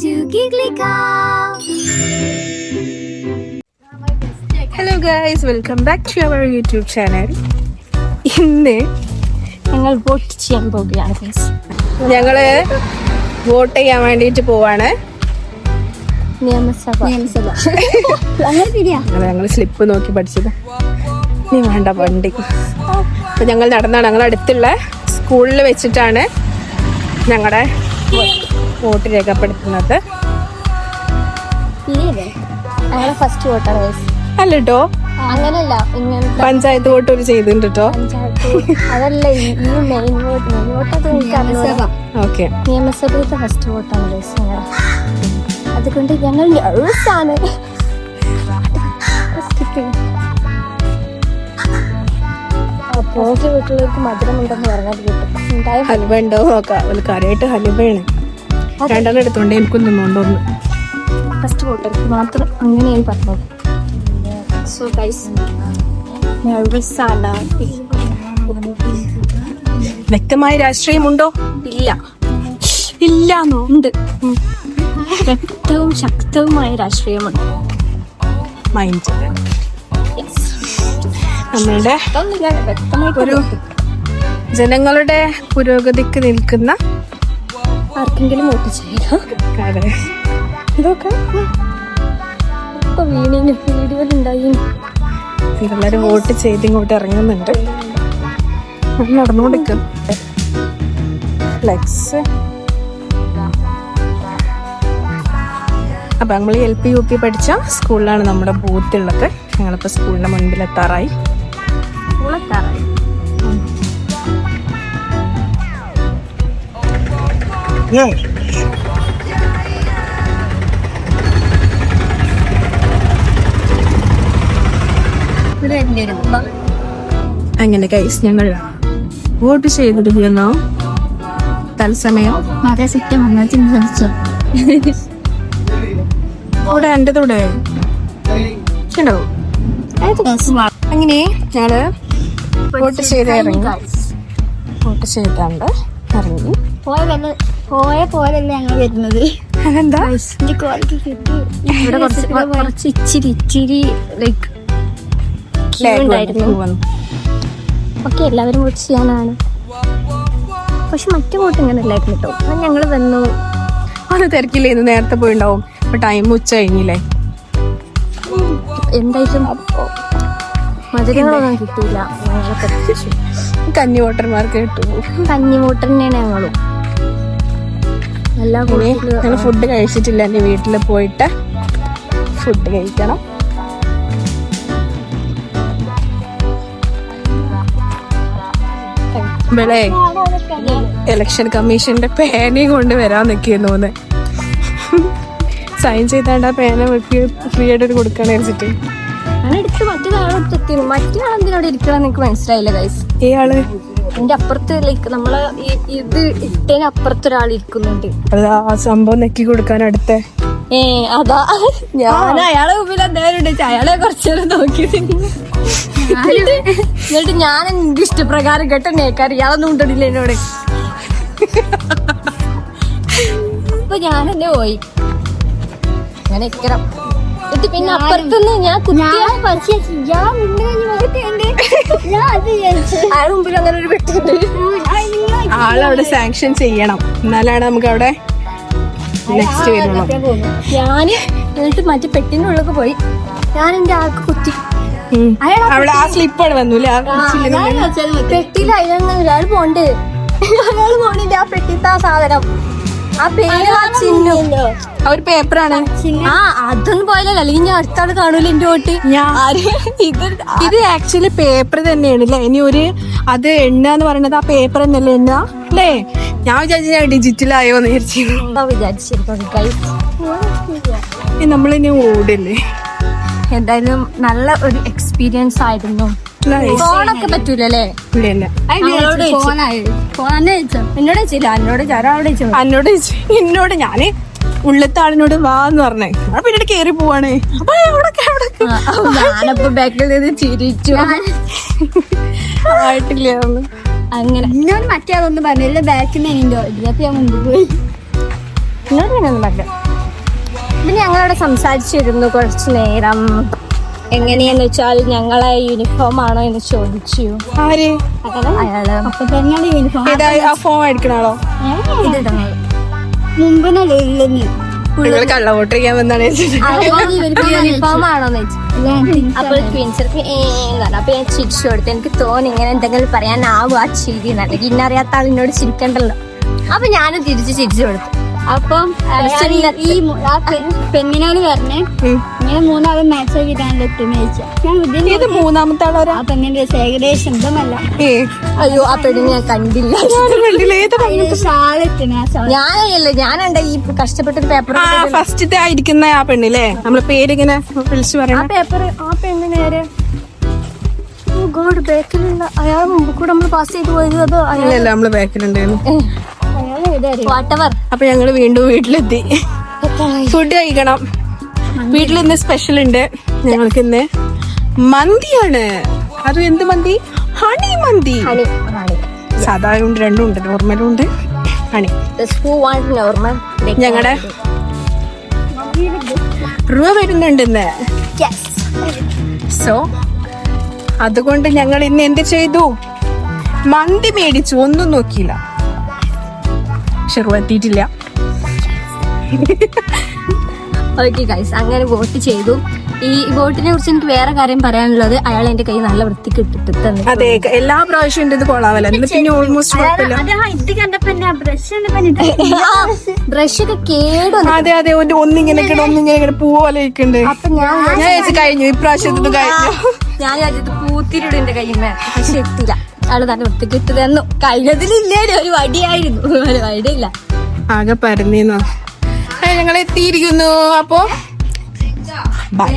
to Giggly Cow. Hello guys, welcome back to our YouTube channel. ഇന്ന് ഞങ്ങൾ vote ചെയ്യാൻ പോവുകയാണ് ഗൈസ്. ഞങ്ങള് വോട്ട് ചെയ്യാൻ വേണ്ടിയിട്ട് പോവാണ്. നിയമസഭ ഞങ്ങൾ സ്ലിപ്പ് നോക്കി പഠിച്ചത്. നീ വേണ്ട വണ്ടി. അപ്പൊ ഞങ്ങൾ നടന്നാണ്, ഞങ്ങൾ അടുത്തുള്ള സ്കൂളിൽ വെച്ചിട്ടാണ് ഞങ്ങളുടെ വോട്ട് രേഖപ്പെടുത്തുന്നത്. ഞങ്ങളെ ഫസ്റ്റ് വോട്ടാണ് ഗൈസ്. അല്ല കേട്ടോ, അങ്ങനല്ല, പഞ്ചായത്ത് വോട്ട് ഒരു ചെയ്തിട്ടുണ്ട് കേട്ടോ. അതല്ല, ഈ മെയിൻ വോട്ട് അത് എനിക്ക് ഓക്കെ, നിയമസഭയിലത്തെ ഫസ്റ്റ് വോട്ടാണ് ഗൈസ് ഞങ്ങൾ. അതുകൊണ്ട് ഞങ്ങൾ നെർവസാണ്. പോസ്റ്റ് വീട്ടിലേക്ക് മധുരം ഉണ്ടെന്ന് പറഞ്ഞാൽ കിട്ടും. ഹലുവ ഉണ്ടോ നോക്കാം. കാര്യമായിട്ട് ഹലുവയാണ്. രണ്ടെണ്ണം എടുത്തോണ്ട് എനിക്കും തിന്നോണ്ടോന്ന്. ഫസ്റ്റ് വോട്ടർക്ക് മാത്രം അങ്ങനെയാണ് പറഞ്ഞത്. സോ ഗൈസ്, നെർവസാണ്. വ്യക്തമായ രാഷ്ട്രീയമുണ്ടോ? ഇല്ല, ഇല്ലാന്നോ? ഉണ്ട്. വ്യക്തവും ശക്തവുമായ രാഷ്ട്രീയമുണ്ട്. മൈൻഡ് നമ്മളുടെ ഒരു ജനങ്ങളുടെ പുരോഗതിക്ക് നിൽക്കുന്ന ആർക്കെങ്കിലും വോട്ട് ചെയ്യാം. ഇതൊക്കെ ഇപ്പൊ വീഡിയോയിലുണ്ടായി. എല്ലാവരും വോട്ട് ചെയ്ത് ഇങ്ങോട്ട് ഇറങ്ങുന്നുണ്ട്. നടന്നുകൊടുക്കും ഫ്ലെക്സ്. അപ്പൊ നമ്മൾ LP UP പഠിച്ച സ്കൂളിലാണ് നമ്മുടെ ബൂത്ത് ഉള്ളത്. ഞങ്ങളിപ്പോ സ്കൂളിന്റെ മുൻപിൽ എത്താറായി. അങ്ങനെ ഗൈസ്, ഞങ്ങൾ വോട്ട് ചെയ്തിരിക്കുന്നു തത്സമയം. അവിടെ എൻ്റെ കൂടെ ഉണ്ടോ? അങ്ങനെ ഞങ്ങള് വോട്ട് ചെയ്ത് ഇറങ്ങി. വോട്ട് ചെയ്താണ്ട് ഇറങ്ങി. പോയ പോലല്ലേ ഞങ്ങൾ വരുന്നത്. അതെന്താ? ഇവിടെ കുറച്ച് ഇച്ചിരി ലൈക്ക് ഉണ്ടായിരുന്നു. ഓക്കെ, എല്ലാവരും വോട്ട് ചെയ്യാനാണ്. പക്ഷെ മറ്റു വോട്ട് ഇങ്ങനെ അല്ലായിരുന്നു കേട്ടോ. ഞങ്ങൾ വന്നു. അത് തിരക്കില്ലായിരുന്നു, നേരത്തെ പോയിണ്ടാവും. ഇപ്പൊ ടൈം ഉച്ച കഴിഞ്ഞില്ലേ. എന്തായാലും മധുരങ്ങളൊന്നും കിട്ടിയില്ല. ഞങ്ങളെ പറ്റിച്ചു. കന്നി വോട്ടർമാർക്ക് കിട്ടും. കന്നി വോട്ടർ തന്നെയാണ് ഞങ്ങളും. എല്ലാ ഞങ്ങൾ ഫുഡ് കഴിച്ചിട്ടില്ല. എൻ്റെ വീട്ടിൽ പോയിട്ട് ഫുഡ് കഴിക്കണം. ഇവിടെ ഇലക്ഷൻ കമ്മീഷന്റെ പേനയും കൊണ്ട് വരാൻ നിൽക്കുന്നു. സൈൻ ചെയ്താണ്ട് ആ പേന ഫ്രീ ആയിട്ട് കൊടുക്കണേ വെച്ചിട്ട് എടുത്ത് മറ്റൊരാളെത്തിയിരുന്നു. മറ്റൊരാളെന്തിനോട് ഇരിക്കണം എനിക്ക് മനസ്സിലായില്ല ഗൈസ്. ഇയാള് എന്റെ അപ്പുറത്ത് ലൈക്ക് നമ്മള് ഇത് ഇട്ടേന് അപ്പുറത്തൊരാൾ ഇരിക്കുന്നുണ്ട്. അത് ആ സംഭവം നെക്കി കൊടുക്കാൻ അടുത്ത അതാ ഞാൻ അയാളെ മുമ്പിൽ എന്തായാലും അയാളെ കുറച്ചേരം നോക്കി. എന്നിട്ട് ഞാൻ എന്റെ ഇഷ്ടപ്രകാരം കേട്ടേക്കാർ ഇയാളൊന്നും ഉണ്ടടില്ല എന്നോട്. അപ്പൊ ഞാനെന്നെ പോയി അങ്ങനെ ഇക്കണം. എന്നിട്ട് പിന്നെ അപ്പുറത്തുനിന്ന് ഞാൻ അയാൾ മുമ്പിൽ അങ്ങനെ ഒരു പെട്ടുണ്ട്. ആളവിടെ സാങ്ഷൻ ചെയ്യണം, എന്നാലാണ് നമുക്ക് അവിടെ നെക്സ്റ്റ് വരുള്ളൂ. ഞാന് എന്നിട്ട് മറ്റേ പെട്ടിന്റെ ഉള്ളിലൊക്കെ പോയി. ഞാൻ എന്റെ ആൾക്ക് കുത്തി. അവിടെ ആ സ്ലിപ്പാണ് വന്നൂല്ലേ പെട്ടിയിൽ അതിലങ്ങനെ ഒരാൾ പോണ്ട്. ഒരാൾ പോണില്ല. ആ പെട്ടിത്തെ ആ സാധനം, ആ പേര്, ആ ചിഹ്നം, ആ ഒരു പേപ്പറാണ്. ആ അതൊന്നും പോയാലോ, അല്ലെങ്കിൽ ഞാൻ അടുത്ത ആള് കാണൂല എന്റെ വോട്ട്. ഇത് ആക്ച്വലി പേപ്പർ തന്നെയാണ് അല്ലേ? ഇനി ഒരു അത് എണ്ണ എന്ന് പറയുന്നത് ആ പേപ്പർ തന്നെയല്ലേ എണ്ണ അല്ലേ? ഞാൻ വിചാരിച്ച ഡിജിറ്റൽ ആയോ എന്ന് വിചാരിച്ചിരിക്കും. നമ്മളിനി ഓടില്ലേ. എന്തായാലും നല്ല ഒരു എക്സ്പീരിയൻസ് ആയിരുന്നു. ഫോണൊക്കെ പറ്റൂലല്ലേ? എന്നോട് ഞാന് ഉള്ളത്തെ ആളിനോട് വാന്ന് പറഞ്ഞേ, പിന്നീട് കേറി പോവാണ്. ഞാനപ്പോ ബാക്കിൽ നിന്ന് ചിരിച്ചു. ആയിട്ടില്ല അങ്ങനെ. ഞാൻ മറ്റേ അതൊന്നും പറഞ്ഞില്ല, ബാക്കിൽ നിന്ന് ഇതിനകത്ത് ഞാൻ മുമ്പ് പോയി. എന്നോട് ഞാനൊന്നും പറഞ്ഞ പിന്നെ ഞങ്ങളവിടെ സംസാരിച്ചിരുന്നു കുറച്ചു നേരം. എങ്ങനെയെന്ന് വെച്ചാൽ ഞങ്ങളെ യൂണിഫോം ആണോ എന്ന് ചോദിച്ചു. ആര്? അയാള് അപ്പൊ ഞങ്ങളുടെ യൂണിഫോം ആ ഫോം അടിക്കണാളോ? ഇതിടണം മുമ്പിനല്ലേ ഉള്ളു. നിങ്ങൾ കള്ള വോട്ടിരിക്കാൻ വന്നാണ് യൂണിഫോം ആണോന്ന് ചോദിച്ചു. അപ്പോൾ ട്വിൻസർക്ക് അപ്പൊ ഞാൻ ചിരിച്ചു കൊടുത്തു. എനിക്ക് തോന്നി ഇങ്ങനെ എന്തെങ്കിലും പറയാനാവും ആ ചിരി എന്നല്ലെങ്കിൽ ഇന്നറിയാത്ത ആളിനോട് ചിരിക്കണ്ടല്ലോ. അപ്പൊ ഞാനും തിരിച്ച് ചിരിച്ചു കൊടുത്തു. അപ്പം ഈ പെണ്ണിനോട് പറഞ്ഞേ ഇങ്ങനെ മൂന്നാളും മാച്ച് ആക്കിയിട്ടാണല്ലോ എത്തുന്ന ഇത് മൂന്നാമത്തെ ആളാരാ? ആ പെണ്ണിന്റെ ഏകദേശം ഇതൊന്നല്ല. അയ്യോ ആ പെണ്ണിനെ ഞാൻ കണ്ടില്ല. ഞാനുണ്ട് ഈ കഷ്ടപ്പെട്ട പേപ്പർ ഫസ്റ്റത്തെ ആയിരിക്കുന്ന ആ പെണ്ണില്ലേ? നമ്മളെ പേരിങ്ങനെ വിളിച്ചു ആ പറയണം. പേപ്പർ ആ പെണ്ണ് നേരെ ഗോഡ് ബാക്കിലുള്ള അയാൾ മുമ്പ് കൂടെ നമ്മൾ പാസ് ചെയ്ത് പോയത്. അത് ഇല്ലല്ല, നമ്മള് ബാക്കിലുണ്ടായിരുന്നു. വാട്ടവർ. അപ്പൊ ഞങ്ങള് വീണ്ടും വീട്ടിലെത്തി. ഫുഡ് കഴിക്കണം. വീട്ടിൽ ഇന്ന് സ്പെഷ്യൽ ഉണ്ട്. ഞങ്ങൾക്ക് ഇന്ന് മന്തിയാണ്. അത് എന്ത് മന്തി? ഹണി മന്തി. സാധാ ഉണ്ട്, രണ്ടും ഉണ്ട്, നോർമലും ഉണ്ട്, ഹണി. ഞങ്ങളുടെ റുവ വരുന്നുണ്ട് ഇന്ന്. സോ അതുകൊണ്ട് ഞങ്ങൾ ഇന്ന് എന്ത് ചെയ്തു? മന്തി മേടിച്ചു. ഒന്നും നോക്കിയില്ല. ഷെറു എത്തിയിട്ടില്ല. ഓക്കെ ഗൈസ്, അങ്ങനെ വോട്ട് ചെയ്തു. ഈ വോട്ടിനെ കുറിച്ച് എനിക്ക് വേറെ കാര്യം പറയാനുള്ളത്, അയാൾ എന്റെ കൈ നല്ല വൃത്തിക്ക് ഇട്ടിട്ട് തന്നെ. അതെ, എല്ലാ പ്രാവശ്യം എന്റെ ഇത് കൊള്ളാവല്ല. പിന്നെ ഓൾമോസ്റ്റ് കുഴപ്പമില്ല. ഇത് കണ്ടപ്പോ ബ്രഷ് ഒക്കെ കേടു. അതെ അതെ, ഒന്നിങ്ങനെ ഒന്നിങ്ങനെ പൂ പോലെ ഇരിക്കുന്നുണ്ട്. അപ്പൊ ഞാൻ ചേച്ചി കഴിഞ്ഞു, ഇപ്രാവശ്യത്തിന് കഴിഞ്ഞു. ഞാൻ വിചാരിച്ചത് പൂത്തിരിടും എന്റെ കയ്യുമേ. പക്ഷെ എത്തില്ല. ആള് തന്നെ വൃത്തിക്ക് ഇട്ട് തന്നു. കഴിഞ്ഞതിലില്ലേ ഒരു വടിയായിരുന്നു. ഒരു വടിയില്ല, ആകെ പരന്നീന്നോ. ഞങ്ങൾ എത്തിയിരിക്കുന്നു. അപ്പോ ബൈ.